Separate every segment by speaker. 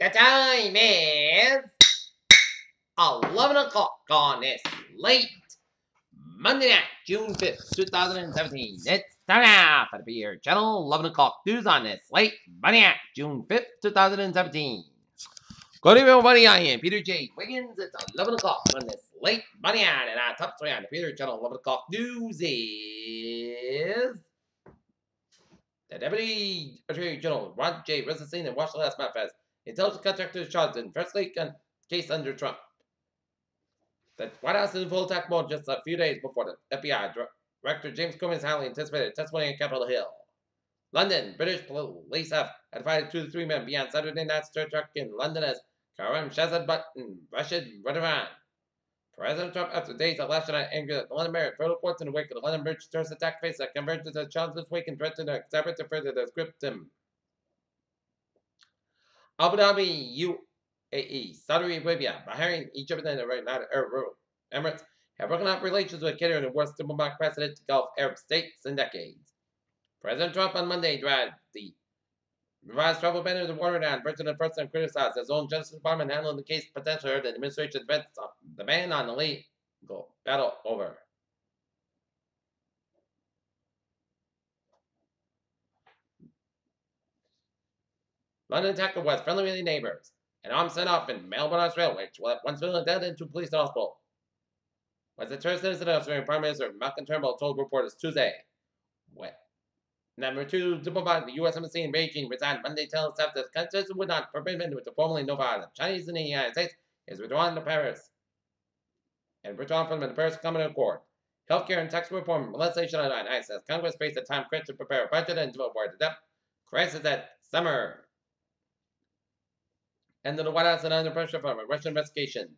Speaker 1: The time is 11 o'clock on this late Monday night, June 5th, 2017. It's time now for the Beer Channel 11 o'clock news on this late Monday night, June 5th, 2017. Good evening, everybody. I am Peter J. Wiggins. It's 11 o'clock on this late Monday night, and our top story on the Beer Channel 11 o'clock news is the Deputy Attorney General Ron J. Rosenstein and Washington last manifest. Intelligence contractors charged in first leak case under Trump. The White House is in full attack mode just a few days before the FBI Director James Comey is highly anticipated testimony on Capitol Hill. London, British police have identified 2 to 3 men beyond Saturday night's terror truck in London as Karim Shahzad and Rashid Radavan. President Trump, after days of last night, angered at the London Mayor federal courts in the wake of the London Bridge terrorist attack face that converged as challenge this week and threatened to exacerbate to further descript him. Abu Dhabi, UAE, Saudi Arabia, Bahrain, Egypt, and the United Arab Emirates have broken up relations with Qatar and the worst diplomatic precedent to Gulf Arab states in decades. President Trump on Monday dragged the revised travel ban into water down. President President criticized his own Justice Department handling the case potentially hurt the administration's the ban on the legal battle over. London attacker was friendly with neighbors. An arm sent off in Melbourne, Australia, which left one civilian dead and 2 police in hospital. Was the terrorist incident Australian Prime Minister Malcolm Turnbull told reporters Tuesday. Number 2 diplomat at the U.S. Embassy in Beijing resigned Monday, telling staff that the Constitution would not forbid him to formally notify the Chinese in the United States is withdrawn to Paris. And withdrawn from the Paris Common Accord. Healthcare and tax reform legislation on ice as Congress faced a time crunch to prepare a budget and to avoid the debt crisis that summer. And the White House is under pressure from a Russian investigation.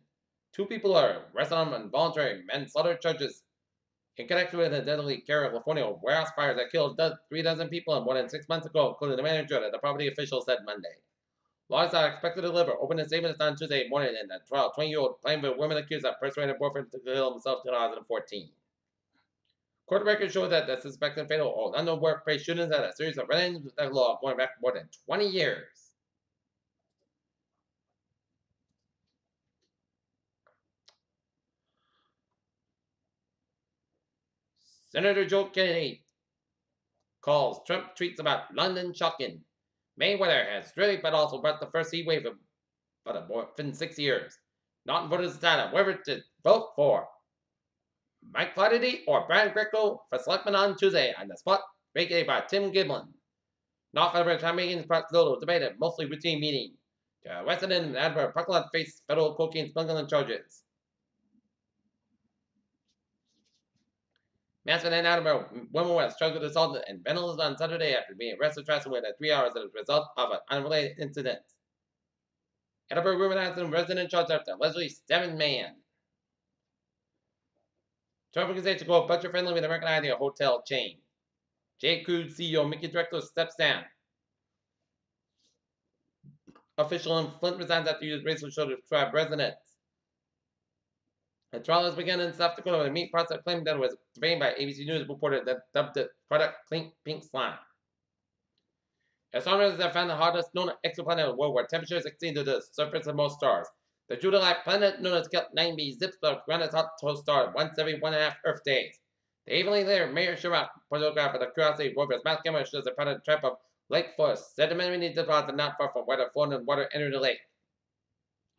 Speaker 1: 2 people are arrested on involuntary manslaughter charges in connection with a deadly California warehouse fire that killed 3 dozen people more than 6 months ago, including the manager, the property official said Monday. Lawyers are expected to deliver open statements on Tuesday morning in the trial. 20-year-old claimed the woman accused of persuading her boyfriend to kill himself in 2014. Court records show that the suspected fatal unknown workplace shootings had a series of run-ins with the law going back more than 20 years. Senator Joe Kennedy calls Trump tweets about London shocking. May weather has really but also brought the first heat wave in 6 years. Not voters decided whether to vote for Mike Flaherty or Brian Greco for selectman on Tuesday on the spot vacated by Tim Giblin. Not Federal Town meetings brought little debated, mostly routine meeting. The resident and Admiral Parkland faced federal cocaine smuggling charges. Manson and Admiral woman was charged with assault and vandalism on Saturday after being arrested twice within 3 hours as a result of an unrelated incident. Edinburgh woman has been resident charged after allegedly 7 man. Trump organization go budget friendly with American Idea hotel chain. J. Crew CEO Mickey Director steps down. Official in Flint resigns after used racial show to tribe residents. The trial has begun in South Dakota with a meat processor claimed that it was debated by ABC News reporter that dubbed the product pink slime. Astronomers have found the hottest known exoplanet in the world where temperatures exceed the surface of most stars. The Judah-like planet known as Kelp 9b zips around its hot host star once every 1.5 Earth days. The evenly later Mayor Chirac photograph of the Curiosity rover's mass camera shows a pattern trap of lake forest sedimentary deposit not far from where the floating water entered the lake.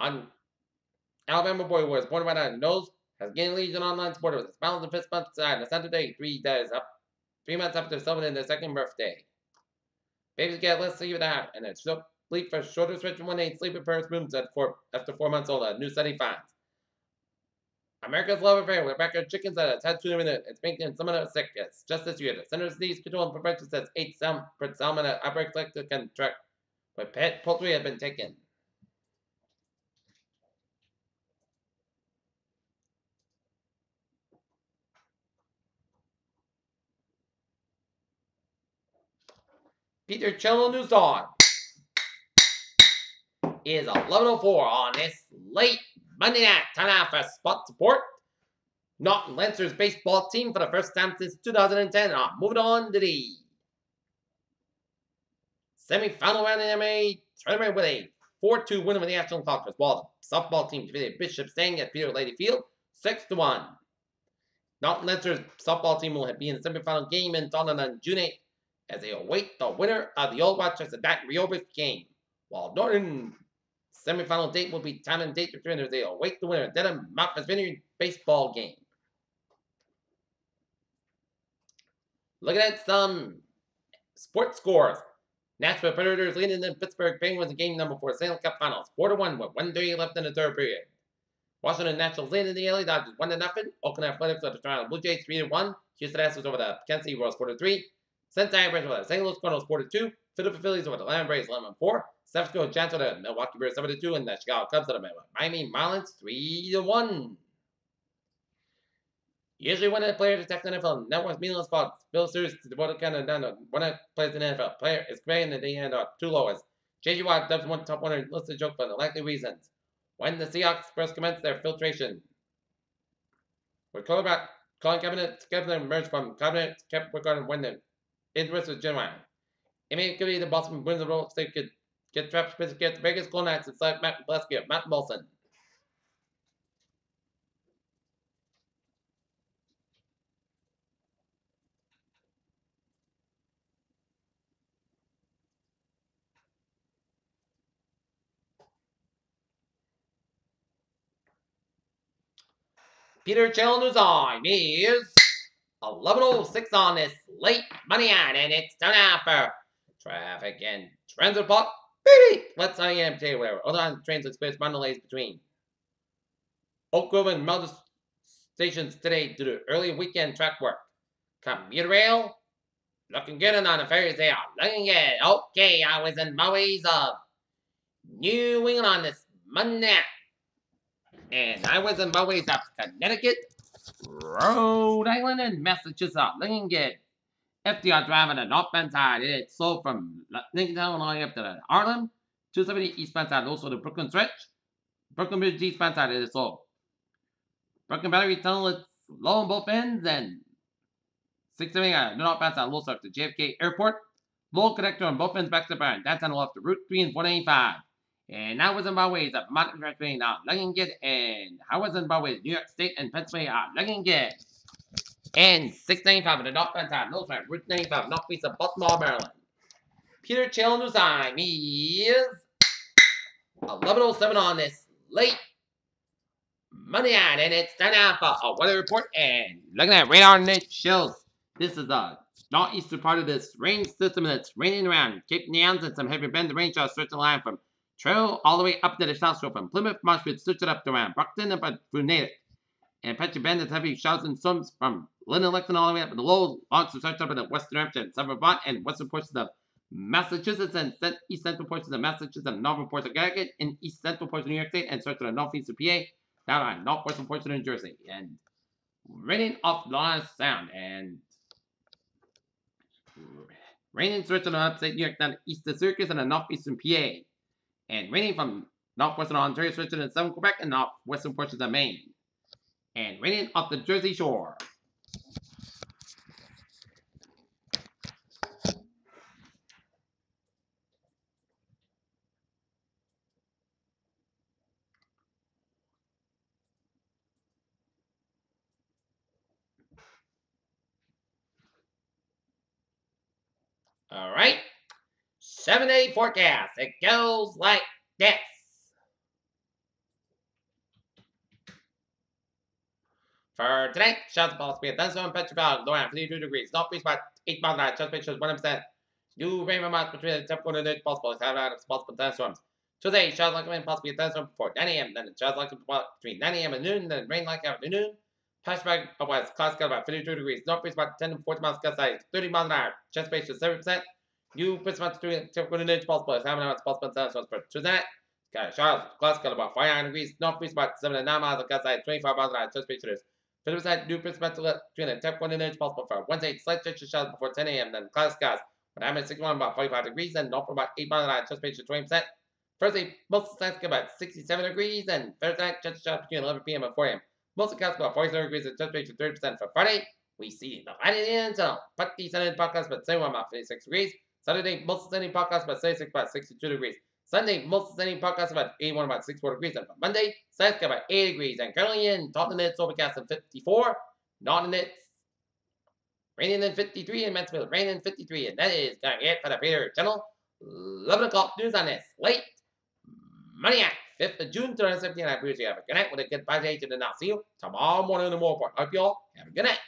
Speaker 1: On Alabama boy who was born right on his nose has gained legion online supporter with his mouth and fist bumped aside on Saturday, 3 months after celebrating their 2nd birthday. Babies get less sleep than and it's sleep for shorter stretch of 1 day sleep repairs movements after 4 months old. A new study finds. America's love affair with record chickens that has had 2 minutes. It's making some of them sick. It's just this year. The Center for Disease Control and Prevention says 8 salmonella outbreaks like to contract, but pet poultry have been taken. Peter Cello News on is 11:04 on this late Monday night. Time out for spot support. Norton Lancers baseball team for the first time since 2010. Moving on to the semi-final round in the MMA tournament with a 4-2 win over the National Conference, while the softball team defeated Bishop staying at Peter Lady Field 6-1. Dalton Leinster's softball team will be in the semifinal game in Dublin on June 8th as they await the winner of the Old Rochester Rehoboth game, while Northern semifinal date will be time and date determined as they await the winner of Dedham Mountain Vineyard baseball game. Looking at some sports scores. Nashville Predators leading the Pittsburgh Penguins in game number 4 Stanley Cup Finals 4-1 with 1:30 left in the third period. Washington Nationals leading the LA Dodgers 1-0. Oakland Athletics over the Toronto Blue Jays 3-1. Houston Astros over the Kansas City Royals 4-3. Cincinnati Reds over the St. Louis Cardinals 4-2. Philadelphia Phillies over the Atlanta Braves 11-4. San Francisco Giants over the Milwaukee Brewers 7-2, and the Chicago Cubs over the Miami Marlins 3-1. Usually when a player detects the NFL Network's meaningless spots, Bill Sears to devote a kind of down to when it plays in the NFL. Player is great and the end are two lowest. J.G. Watt dubs one top 100 listed joke for the likely reasons. When the Seahawks first commenced their filtration, with Colin Kaepernick emerged from Kaepernick kept working when the interest was genuine. It may be the Boston wins the role so they could get Travis Smith, get the Vegas Golden Knights and select Matt Blesky of Matt Wilson. Peter Challenger's on is 11:06 on this late Monday night, and it's time now for traffic and transit block. Baby, let's tell you whatever. Other on trains experience minor delays between Oak Grove and Melrose stations today due to early weekend track work. Commuter rail looking good, and on the ferries they are looking good. Okay, I was in my ways of New England on this Monday. And I was in my ways of Connecticut, Rhode Island, and Massachusetts. Looking good. FDR Drive on the northbound side, it's slow from Lincoln all the way up to Harlem. 270 eastbound side, also the Brooklyn stretch. Brooklyn Bridge eastbound side, it is slow. Brooklyn Battery Tunnel, it's low on both ends, and 670 northbound side, low start to JFK Airport. Low connector on both ends back to Barron. That's on the left to Route 3 and 185. And I was in my ways of Mountain Train out looking good, and I was in my ways New York State and Pennsylvania out looking good. And 695 on the northbound side, no time, Route 95, northeast of Baltimore, Maryland. Peter Challenger's time is 11:07 on this late Monday night, and it's time now for a weather report. And looking at radar net shows this is the northeastern part of this rain system that's raining around Cape Nance and some heavy bend. The rain showers stretch the line from Trail all the way up to the south shore from Plymouth, Marshwood, stretch it up to around Brockton and through Natick. And Petrie Bend is heavy showers and storms from Linden, Lexington all the way up to the low logs to stretch up in the western Hampshire and southern Vermont and western portions of Massachusetts and east central portions of Massachusetts and northern portions of Connecticut and east central portions of New York State and stretch to the northeast of PA, down on northwestern portions of New Jersey. And raining off Long Sound and raining stretching on upstate New York down to east of Syracuse and the northeastern PA. And raining from northwestern Ontario stretching in southern Quebec and northwestern portions of Maine. And raining off the Jersey Shore. All right. 7-day forecast. It goes like this. For today, showers of possibility of thunderstorm, Petrified, low around 52 degrees. Northeast by 8 miles an hour. Chance shows 100%. New rain amounts between the typical and the possible. It's having possible thunderstorms. Today, showers likely possibly a thunderstorm before 9 a.m. Then showers likely between 9 a.m. and noon. Then rain likely after noon. Petrified otherwise, clouds got about 52 degrees. Northeast about 10 to 40 miles gust size. 30 miles an hour. Chance base is 7%. New Christmas between typical and the possible. It's having possible thunderstorms for tonight. Showers, clouds got about 5 degrees. Northeast about 7 to 9 miles of gust size. 25 miles an hour. Chance base is 50% new principal between the typical and the possible for Wednesday. Slight chance of showers before 10 a.m. Then clouds skies. But I'm at 61 about 45 degrees. And north for about 8 miles an hour. Chance base is 20%. Thursday, most of the sites get about 67 degrees. And Thursday, chance of showers between 11 p.m. and 4 a.m. Most of the clouds about 47 degrees. And chance base is 30% for Friday. We see the light at the end zone. Putty Sunday podcast, but 71 about 56 degrees. Saturday, most of the Sunday podcast, but 76 about 62 degrees. Sunday, mostly sunny, podcast about 81, about 64 degrees. And Monday, sun's about 80 degrees. And currently in Tottenham, it's overcast of 54. Nottingham, it's raining in 53. And Mansfield, raining in 53. And that is going to get for the Peter Channel 11 o'clock news on this late Monday night, 5th of June 2017. I appreciate you. Have a good night with a good 5 days, and I'll see you tomorrow morning in the more report. Hope you all have a good night.